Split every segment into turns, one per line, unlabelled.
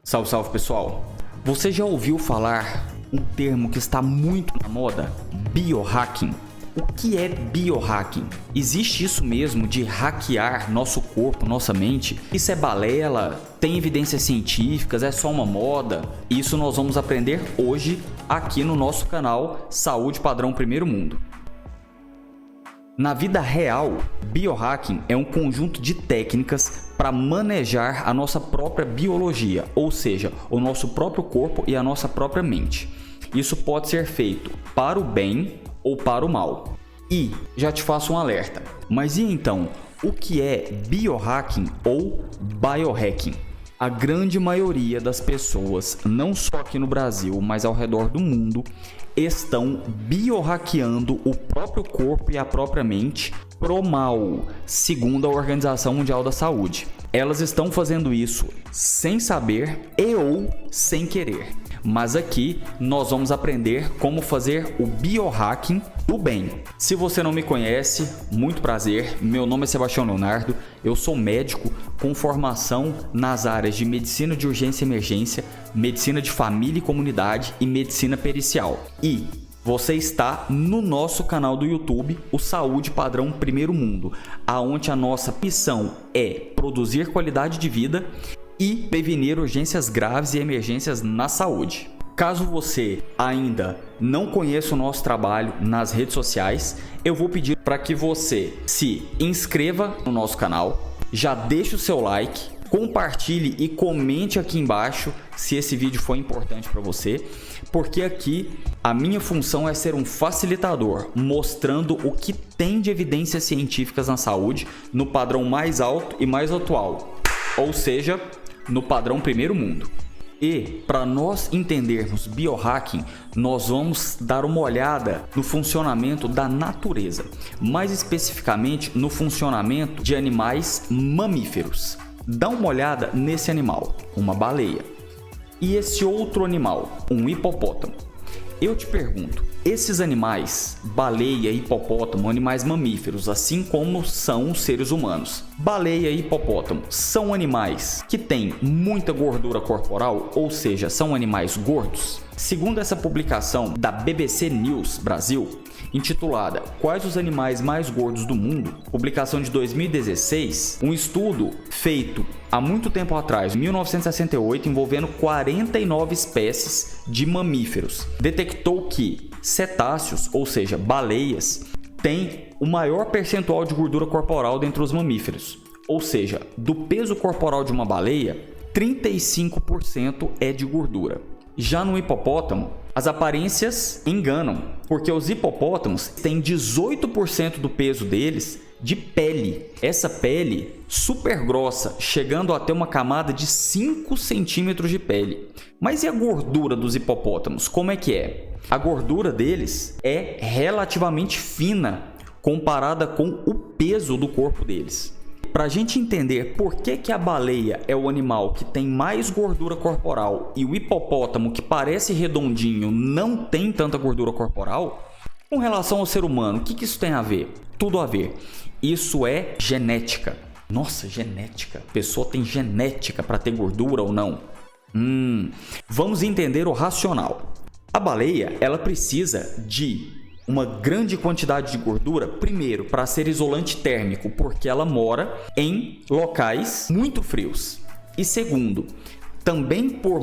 Salve, salve pessoal! Você já ouviu falar um termo que está muito na moda? Biohacking. O que é biohacking? Existe isso mesmo de hackear nosso corpo, nossa mente? Isso é balela? Tem evidências científicas? É só uma moda? Isso nós vamos aprender hoje aqui no nosso canal Saúde Padrão Primeiro Mundo. Na vida real, biohacking é um conjunto de técnicas para manejar a nossa própria biologia, ou seja, o nosso próprio corpo e a nossa própria mente. Isso pode ser feito para o bem ou para o mal. E já te faço um alerta, mas e então, o que é biohacking ou biohacking? A grande maioria das pessoas, não só aqui no Brasil, mas ao redor do mundo, estão biohackeando o próprio corpo e a própria mente pro mal, segundo a Organização Mundial da Saúde. Elas estão fazendo isso sem saber e ou sem querer. Mas aqui nós vamos aprender como fazer o biohacking do bem. Se você não me conhece, muito prazer. Meu nome é Sebastião Leonardo. Eu sou médico com formação nas áreas de medicina de urgência e emergência, medicina de família e comunidade e medicina pericial. E você está no nosso canal do YouTube, o Saúde Padrão Primeiro Mundo, aonde a nossa missão é produzir qualidade de vida e prevenir urgências graves e emergências na saúde. Caso você ainda não conheça o nosso trabalho nas redes sociais, eu vou pedir para que você se inscreva no nosso canal, já deixe o seu like, compartilhe e comente aqui embaixo se esse vídeo foi importante para você, porque aqui a minha função é ser um facilitador, mostrando o que tem de evidências científicas na saúde no padrão mais alto e mais atual, ou seja, no padrão primeiro mundo. E para nós entendermos biohacking, nós vamos dar uma olhada no funcionamento da natureza, mais especificamente no funcionamento de animais mamíferos. Dá uma olhada nesse animal, uma baleia, e esse outro animal, um hipopótamo. Eu te pergunto, esses animais, baleia e hipopótamo, animais mamíferos, assim como são os seres humanos. Baleia e hipopótamo são animais que têm muita gordura corporal, ou seja, são animais gordos? Segundo essa publicação da BBC News Brasil, intitulada Quais os animais mais gordos do mundo, publicação de 2016, um estudo feito há muito tempo atrás, 1968, envolvendo 49 espécies de mamíferos, detectou que cetáceos, ou seja, baleias, têm o maior percentual de gordura corporal dentre os mamíferos. Ou seja, do peso corporal de uma baleia, 35% é de gordura. Já no hipopótamo, as aparências enganam, porque os hipopótamos têm 18% do peso deles de pele. Essa pele super grossa, chegando a ter uma camada de 5 centímetros de pele. Mas e a gordura dos hipopótamos? Como é que é? A gordura deles é relativamente fina comparada com o peso do corpo deles. Para a gente entender por que a baleia é o animal que tem mais gordura corporal e o hipopótamo, que parece redondinho, não tem tanta gordura corporal, com relação ao ser humano, o que isso tem a ver? Tudo a ver. Isso é genética. Nossa, genética. A pessoa tem genética para ter gordura ou não? Vamos entender o racional. A baleia, ela precisa de uma grande quantidade de gordura, primeiro, para ser isolante térmico, porque ela mora em locais muito frios. E segundo, também por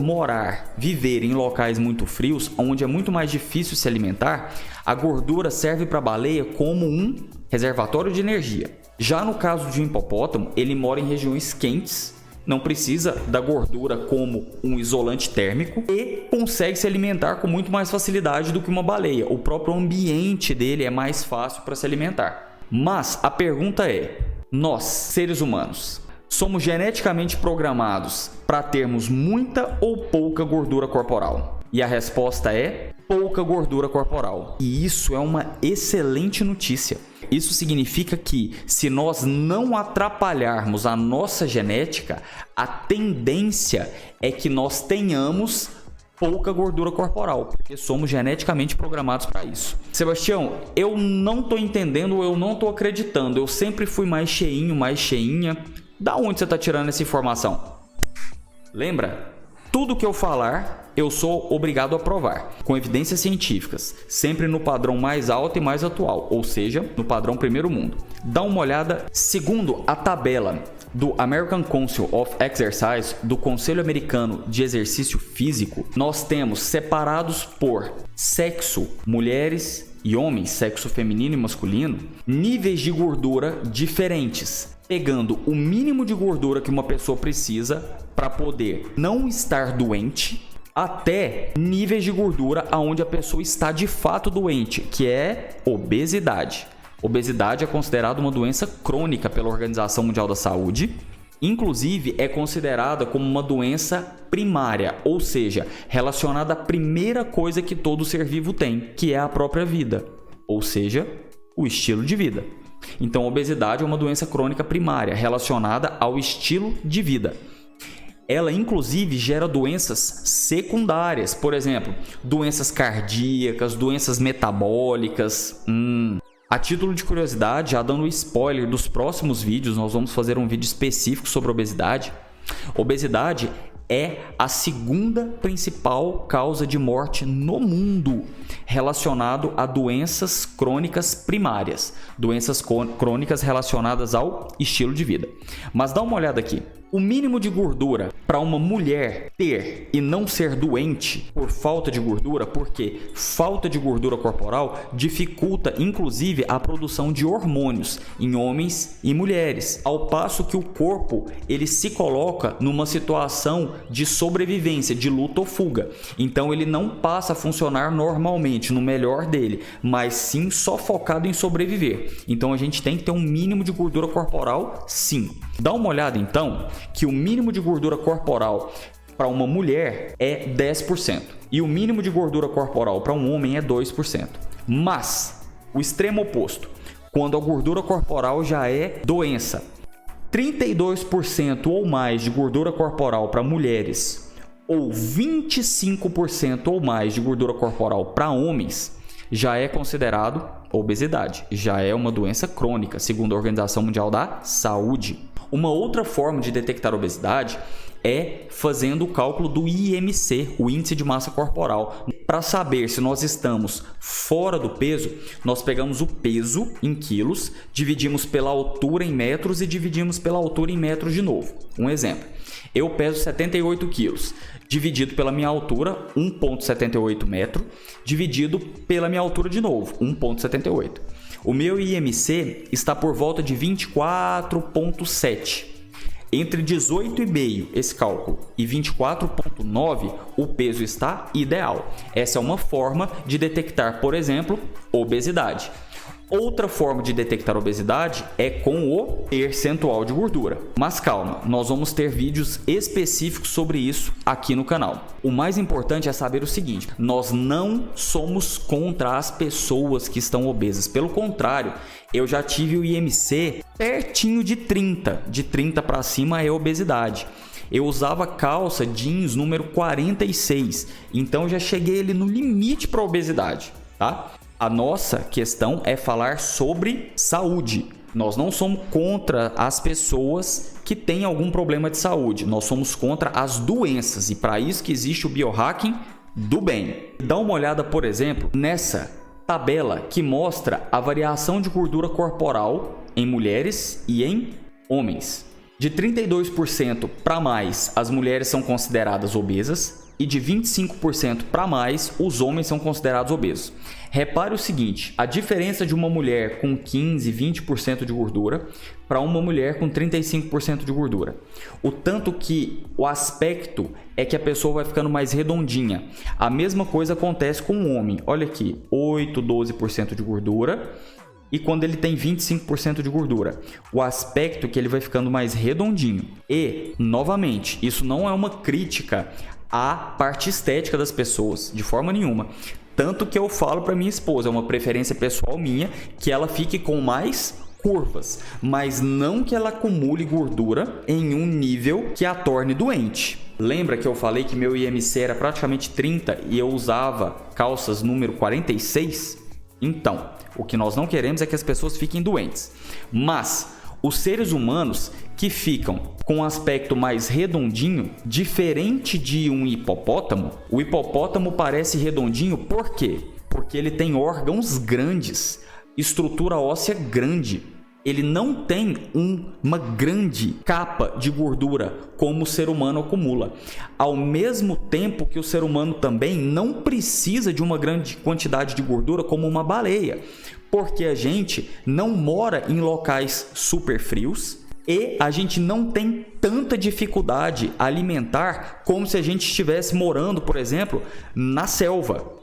viver em locais muito frios, onde é muito mais difícil se alimentar, a gordura serve para a baleia como um reservatório de energia. Já no caso de um hipopótamo, ele mora em regiões quentes, não precisa da gordura como um isolante térmico e consegue se alimentar com muito mais facilidade do que uma baleia. O próprio ambiente dele é mais fácil para se alimentar. Mas a pergunta é, nós, seres humanos, somos geneticamente programados para termos muita ou pouca gordura corporal? E a resposta é pouca gordura corporal. E isso é uma excelente notícia. Isso significa que, se nós não atrapalharmos a nossa genética, a tendência é que nós tenhamos pouca gordura corporal, porque somos geneticamente programados para isso. Sebastião, eu não estou entendendo, eu não estou acreditando. Eu sempre fui mais cheinho, mais cheinha. Da onde você está tirando essa informação? Lembra? Tudo que eu falar, eu sou obrigado a provar, com evidências científicas, sempre no padrão mais alto e mais atual, ou seja, no padrão primeiro mundo. Dá uma olhada, segundo a tabela do American Council of Exercise, do Conselho Americano de Exercício Físico, nós temos separados por sexo, mulheres e homens, sexo feminino e masculino, níveis de gordura diferentes, pegando o mínimo de gordura que uma pessoa precisa para poder não estar doente, até níveis de gordura aonde a pessoa está de fato doente, que é obesidade. Obesidade é considerada uma doença crônica pela Organização Mundial da Saúde. Inclusive, é considerada como uma doença primária, ou seja, relacionada à primeira coisa que todo ser vivo tem, que é a própria vida, ou seja, o estilo de vida. Então, a obesidade é uma doença crônica primária, relacionada ao estilo de vida. Ela, inclusive, gera doenças secundárias, por exemplo, doenças cardíacas, doenças metabólicas. A título de curiosidade, já dando spoiler dos próximos vídeos, nós vamos fazer um vídeo específico sobre obesidade. Obesidade é a segunda principal causa de morte no mundo, relacionado a doenças crônicas primárias, doenças crônicas relacionadas ao estilo de vida. Mas dá uma olhada aqui. O mínimo de gordura para uma mulher ter e não ser doente por falta de gordura, porque falta de gordura corporal dificulta inclusive a produção de hormônios em homens e mulheres, ao passo que o corpo ele se coloca numa situação de sobrevivência, de luta ou fuga. Então ele não passa a funcionar normalmente, no melhor dele, mas sim só focado em sobreviver. Então a gente tem que ter um mínimo de gordura corporal, sim. Dá uma olhada então que o mínimo de gordura corporal para uma mulher é 10% e o mínimo de gordura corporal para um homem é 2%. Mas o extremo oposto, quando a gordura corporal já é doença, 32% ou mais de gordura corporal para mulheres ou 25% ou mais de gordura corporal para homens já é considerado obesidade, já é uma doença crônica, segundo a Organização Mundial da Saúde. Uma outra forma de detectar obesidade é fazendo o cálculo do IMC, o índice de massa corporal. Para saber se nós estamos fora do peso, nós pegamos o peso em quilos, dividimos pela altura em metros e dividimos pela altura em metros de novo. Um exemplo, eu peso 78 quilos, dividido pela minha altura, 1,78 metro, dividido pela minha altura de novo, 1,78. O meu IMC está por volta de 24,7. Entre 18,5 esse cálculo e 24,9 o peso está ideal. Essa é uma forma de detectar, por exemplo, obesidade. Outra forma de detectar obesidade é com o percentual de gordura. Mas calma, nós vamos ter vídeos específicos sobre isso aqui no canal. O mais importante é saber o seguinte: nós não somos contra as pessoas que estão obesas. Pelo contrário, eu já tive o IMC pertinho de 30. De 30 para cima é obesidade. Eu usava calça jeans número 46. Então já cheguei ali no limite para obesidade, tá? A nossa questão é falar sobre saúde. Nós não somos contra as pessoas que têm algum problema de saúde. Nós somos contra as doenças. E para isso que existe o biohacking do bem. Dá uma olhada, por exemplo, nessa tabela que mostra a variação de gordura corporal em mulheres e em homens. De 32% para mais, as mulheres são consideradas obesas. E de 25% para mais, os homens são considerados obesos. Repare o seguinte, a diferença de uma mulher com 15, 20% de gordura para uma mulher com 35% de gordura. O tanto que o aspecto é que a pessoa vai ficando mais redondinha. A mesma coisa acontece com o homem. Olha aqui, 8, 12% de gordura. E quando ele tem 25% de gordura, o aspecto é que ele vai ficando mais redondinho. E, novamente, isso não é uma crítica à parte estética das pessoas, de forma nenhuma. Tanto que eu falo para minha esposa, é uma preferência pessoal minha, que ela fique com mais curvas, mas não que ela acumule gordura em um nível que a torne doente. Lembra que eu falei que meu IMC era praticamente 30 e eu usava calças número 46? Então, o que nós não queremos é que as pessoas fiquem doentes. Mas Os seres humanos que ficam com um aspecto mais redondinho, diferente de um hipopótamo, o hipopótamo parece redondinho por quê? Porque ele tem órgãos grandes, estrutura óssea grande. Ele não tem uma grande capa de gordura como o ser humano acumula. Ao mesmo tempo que o ser humano também não precisa de uma grande quantidade de gordura como uma baleia, porque a gente não mora em locais super frios e a gente não tem tanta dificuldade alimentar como se a gente estivesse morando, por exemplo, na selva.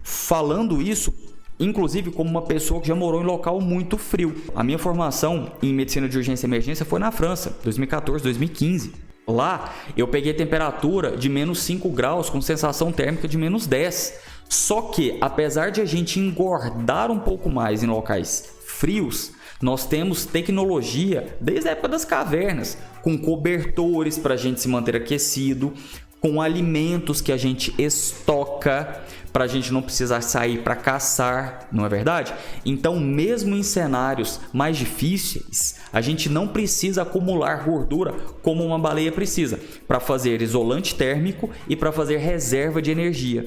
Falando isso, inclusive como uma pessoa que já morou em local muito frio. A minha formação em medicina de urgência e emergência foi na França, 2014, 2015. Lá eu peguei temperatura de menos 5 graus com sensação térmica de menos 10. Só que, apesar de a gente engordar um pouco mais em locais frios, nós temos tecnologia desde a época das cavernas, com cobertores para a gente se manter aquecido, com alimentos que a gente estoca para a gente não precisar sair para caçar, não é verdade? Então, mesmo em cenários mais difíceis, a gente não precisa acumular gordura como uma baleia precisa, para fazer isolante térmico e para fazer reserva de energia.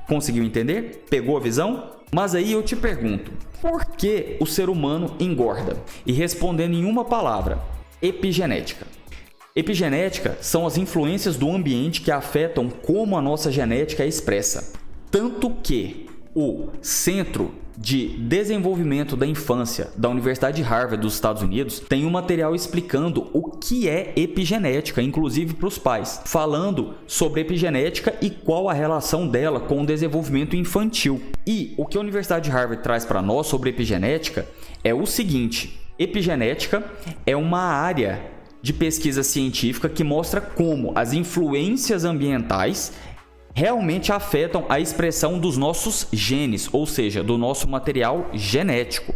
Conseguiu entender? Pegou a visão? Mas aí eu te pergunto, por que o ser humano engorda? E respondendo em uma palavra, epigenética. Epigenética são as influências do ambiente que afetam como a nossa genética é expressa. Tanto que o Centro de Desenvolvimento da Infância da Universidade de Harvard dos Estados Unidos tem um material explicando o que é epigenética, inclusive para os pais, falando sobre epigenética e qual a relação dela com o desenvolvimento infantil. E o que a Universidade de Harvard traz para nós sobre epigenética é o seguinte: epigenética é uma área de pesquisa científica que mostra como as influências ambientais realmente afetam a expressão dos nossos genes, ou seja, do nosso material genético.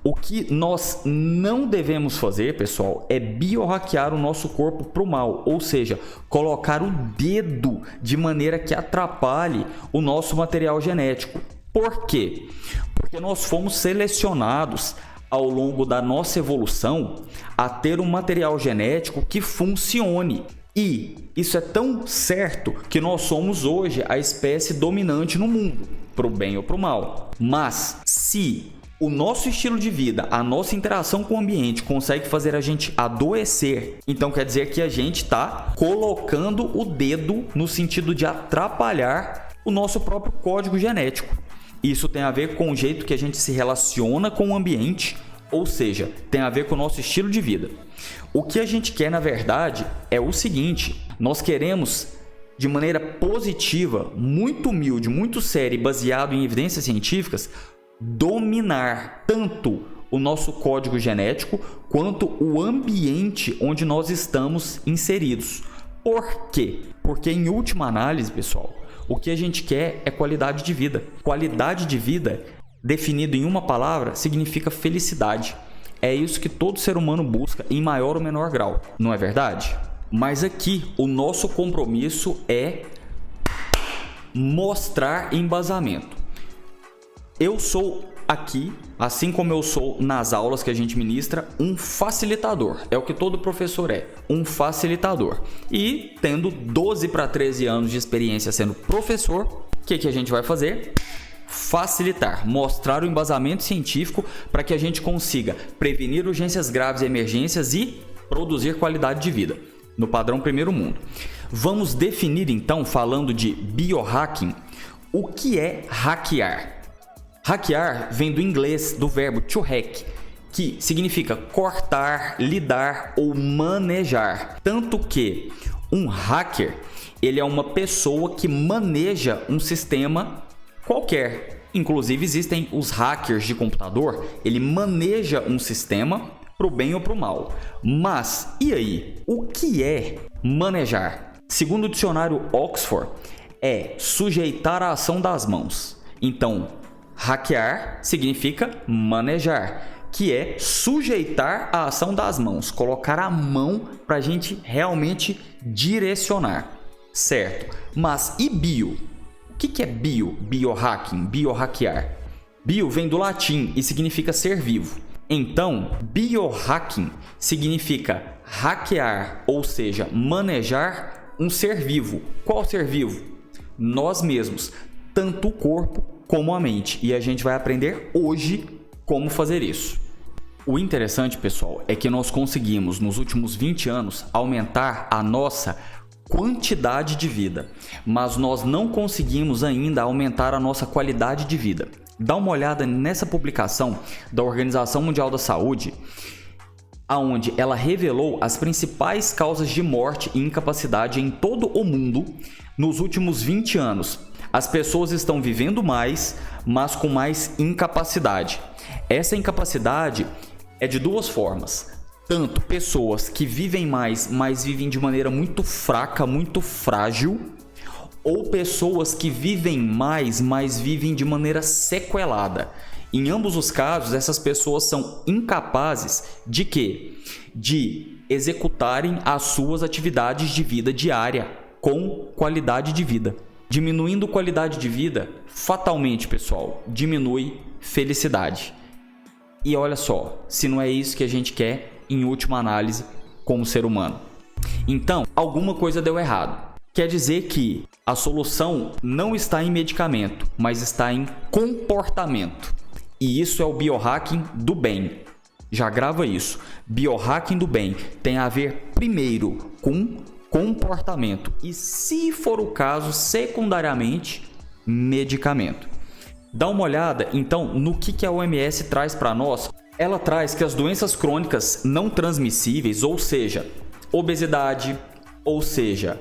O que nós não devemos fazer, pessoal, é biohackear o nosso corpo para o mal, ou seja, colocar o dedo de maneira que atrapalhe o nosso material genético. Por quê? Porque nós fomos selecionados ao longo da nossa evolução a ter um material genético que funcione. E isso é tão certo que nós somos hoje a espécie dominante no mundo, para o bem ou para o mal. Mas se o nosso estilo de vida, a nossa interação com o ambiente consegue fazer a gente adoecer, então quer dizer que a gente está colocando o dedo no sentido de atrapalhar o nosso próprio código genético. Isso tem a ver com o jeito que a gente se relaciona com o ambiente, ou seja, tem a ver com o nosso estilo de vida. O que a gente quer, na verdade, é o seguinte: nós queremos, de maneira positiva, muito humilde, muito séria e baseado em evidências científicas, dominar tanto o nosso código genético quanto o ambiente onde nós estamos inseridos. Por quê? Porque, em última análise, pessoal, o que a gente quer é qualidade de vida. Qualidade de vida, definido em uma palavra, significa felicidade. É isso que todo ser humano busca em maior ou menor grau, não é verdade? Mas aqui o nosso compromisso é mostrar embasamento. Eu sou aqui, assim como eu sou nas aulas que a gente ministra, um facilitador. É o que todo professor é, um facilitador. E tendo 12 para 13 anos de experiência sendo professor, o que a gente vai fazer? Facilitar, mostrar o embasamento científico para que a gente consiga prevenir urgências graves e emergências e produzir qualidade de vida no padrão primeiro mundo. Vamos definir então, falando de biohacking, o que é hackear. Hackear vem do inglês do verbo to hack, que significa cortar, lidar ou manejar. Tanto que um hacker, ele é uma pessoa que maneja um sistema qualquer. Inclusive existem os hackers de computador, ele maneja um sistema para o bem ou para o mal. Mas, e aí? O que é manejar? Segundo o dicionário Oxford, é sujeitar a ação das mãos. Então, hackear significa manejar, que é sujeitar a ação das mãos, colocar a mão para a gente realmente direcionar, certo? Mas e bio? O que é bio? Biohacking, biohackear. Bio vem do latim e significa ser vivo. Então, biohacking significa hackear, ou seja, manejar um ser vivo. Qual ser vivo? Nós mesmos, tanto o corpo como a mente. E a gente vai aprender hoje como fazer isso. O interessante, pessoal, é que nós conseguimos, nos últimos 20 anos, aumentar a nossa quantidade de vida, mas nós não conseguimos ainda aumentar a nossa qualidade de vida. Dá uma olhada nessa publicação da Organização Mundial da Saúde, onde ela revelou as principais causas de morte e incapacidade em todo o mundo nos últimos 20 anos. As pessoas estão vivendo mais, mas com mais incapacidade. Essa incapacidade é de duas formas. Tanto pessoas que vivem mais, mas vivem de maneira muito fraca, muito frágil, ou pessoas que vivem mais, mas vivem de maneira sequelada. Em ambos os casos, essas pessoas são incapazes de quê? De executarem as suas atividades de vida diária com qualidade de vida. Diminuindo qualidade de vida, fatalmente, pessoal, diminui felicidade. E olha só, se não é isso que a gente quer, em última análise, como ser humano. Então, alguma coisa deu errado. Quer dizer que a solução não está em medicamento, mas está em comportamento. E isso é o biohacking do bem. Já grava isso. Biohacking do bem tem a ver primeiro com comportamento e, se for o caso, secundariamente, medicamento. Dá uma olhada, então, no que a OMS traz para nós. Ela traz que as doenças crônicas não transmissíveis, ou seja, obesidade, ou seja,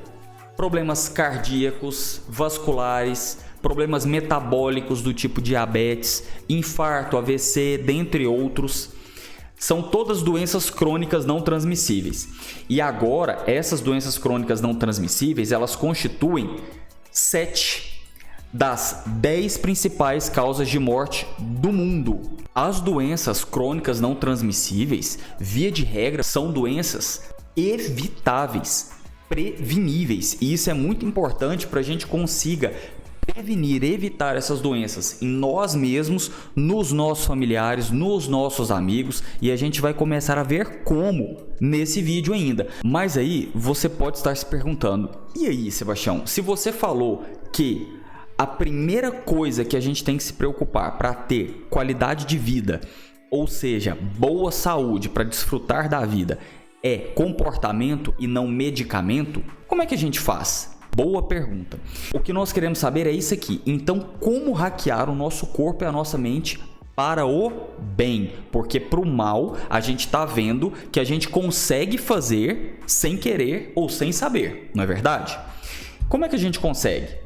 problemas cardíacos, vasculares, problemas metabólicos do tipo diabetes, infarto, AVC, dentre outros, são todas doenças crônicas não transmissíveis. E agora, essas doenças crônicas não transmissíveis, elas constituem 7 das 10 principais causas de morte do mundo. As doenças crônicas não transmissíveis, via de regra, são doenças evitáveis, preveníveis. E isso é muito importante para a gente consiga prevenir, evitar essas doenças em nós mesmos, nos nossos familiares, nos nossos amigos, e a gente vai começar a ver como nesse vídeo ainda. Mas aí você pode estar se perguntando: e aí, Sebastião, se você falou que a primeira coisa que a gente tem que se preocupar para ter qualidade de vida, ou seja, boa saúde para desfrutar da vida, é comportamento e não medicamento, como é que a gente faz? Boa pergunta. O que nós queremos saber é isso aqui. Então, como hackear o nosso corpo e a nossa mente para o bem? Porque para o mal, a gente está vendo que a gente consegue fazer sem querer ou sem saber, não é verdade? Como é que a gente consegue?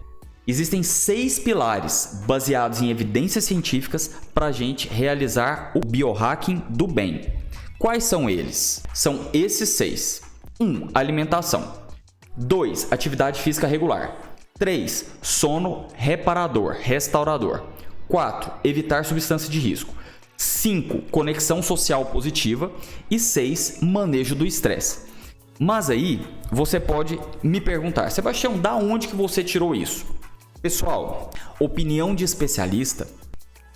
Existem 6 pilares baseados em evidências científicas para a gente realizar o biohacking do bem. Quais são eles? São esses 6. 1. Alimentação. 2. Atividade física regular. 3. Sono reparador, restaurador. 4. Evitar substância de risco. 5. Conexão social positiva. E 6. Manejo do estresse. Mas aí, você pode me perguntar: Sebastião, da onde que você tirou isso? Pessoal, opinião de especialista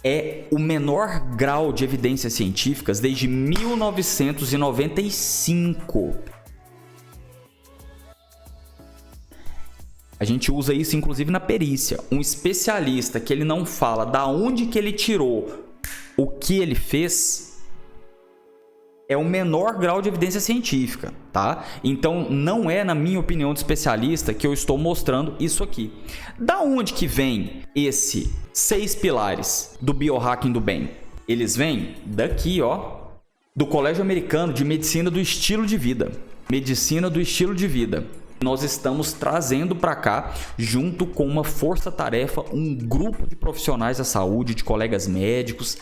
é o menor grau de evidências científicas desde 1995. A gente usa isso inclusive na perícia. Um especialista que ele não fala da onde que ele tirou o que ele fez é o menor grau de evidência científica, tá? Então, não é, na minha opinião de especialista, que eu estou mostrando isso aqui. Da onde que vem esses 6 pilares do biohacking do bem? Eles vêm daqui, ó, do Colégio Americano de Medicina do Estilo de Vida. Medicina do Estilo de Vida. Nós estamos trazendo para cá, junto com uma força-tarefa, um grupo de profissionais da saúde, de colegas médicos,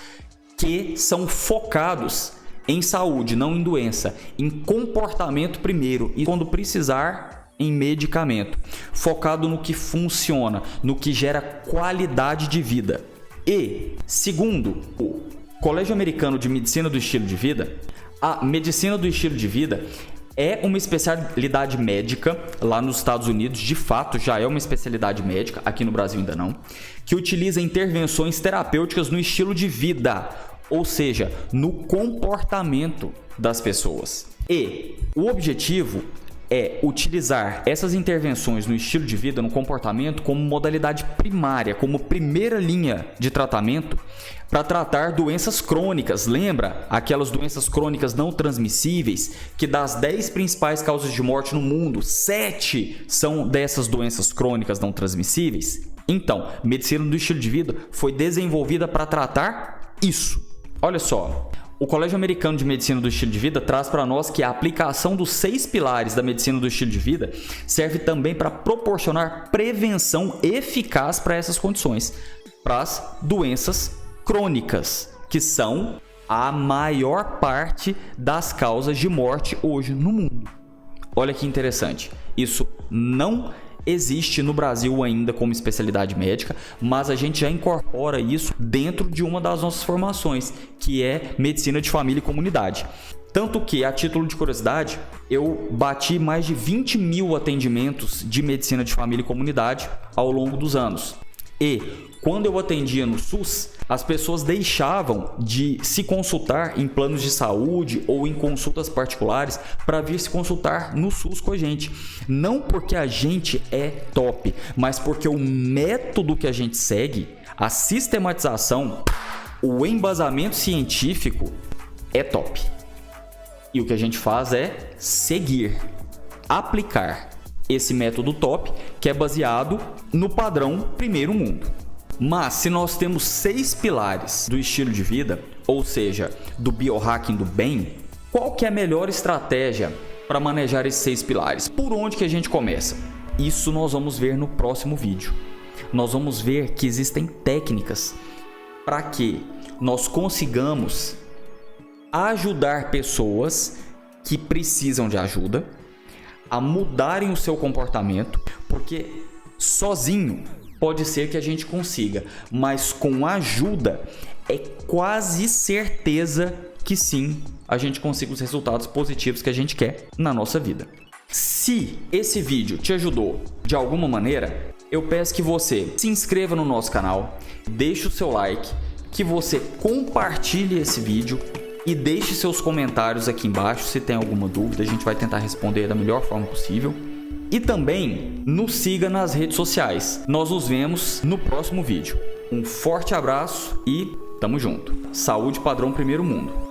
que são focados em saúde, não em doença, em comportamento primeiro e, quando precisar, em medicamento, focado no que funciona, no que gera qualidade de vida. E, segundo o Colégio Americano de Medicina do Estilo de Vida, a medicina do estilo de vida é uma especialidade médica lá nos Estados Unidos, de fato já é uma especialidade médica, aqui no Brasil ainda não, que utiliza intervenções terapêuticas no estilo de vida. ou seja, no comportamento das pessoas. E o objetivo é utilizar essas intervenções no estilo de vida, no comportamento, como modalidade primária, como primeira linha de tratamento para tratar doenças crônicas. Lembra aquelas doenças crônicas não transmissíveis, que das 10 principais causas de morte no mundo, 7 são dessas doenças crônicas não transmissíveis? Então, medicina do estilo de vida foi desenvolvida para tratar isso. Olha só, o Colégio Americano de Medicina do Estilo de Vida traz para nós que a aplicação dos 6 pilares da medicina do estilo de vida serve também para proporcionar prevenção eficaz para essas condições, para as doenças crônicas, que são a maior parte das causas de morte hoje no mundo. Olha que interessante, isso não existe no Brasil ainda como especialidade médica, mas a gente já incorpora isso dentro de uma das nossas formações, que é medicina de família e comunidade. Tanto que, a título de curiosidade, eu bati mais de 20 mil atendimentos de medicina de família e comunidade ao longo dos anos. E quando eu atendia no SUS, as pessoas deixavam de se consultar em planos de saúde ou em consultas particulares para vir se consultar no SUS com a gente. Não porque a gente é top, mas porque o método que a gente segue, a sistematização, o embasamento científico é top. E o que a gente faz é seguir, aplicar esse método top, que é baseado no padrão primeiro mundo. Mas se nós temos 6 pilares do estilo de vida, ou seja, do biohacking do bem, qual que é a melhor estratégia para manejar esses 6 pilares? Por onde que a gente começa? Isso nós vamos ver no próximo vídeo. Nós vamos ver que existem técnicas para que nós consigamos ajudar pessoas que precisam de ajuda a mudarem o seu comportamento, porque sozinho pode ser que a gente consiga, mas com ajuda é quase certeza que sim, a gente consiga os resultados positivos que a gente quer na nossa vida. Se esse vídeo te ajudou de alguma maneira, eu peço que você se inscreva no nosso canal, deixe o seu like, que você compartilhe esse vídeo e deixe seus comentários aqui embaixo se tem alguma dúvida, a gente vai tentar responder da melhor forma possível. E também nos siga nas redes sociais. Nós nos vemos no próximo vídeo. Um forte abraço e tamo junto. Saúde padrão primeiro mundo.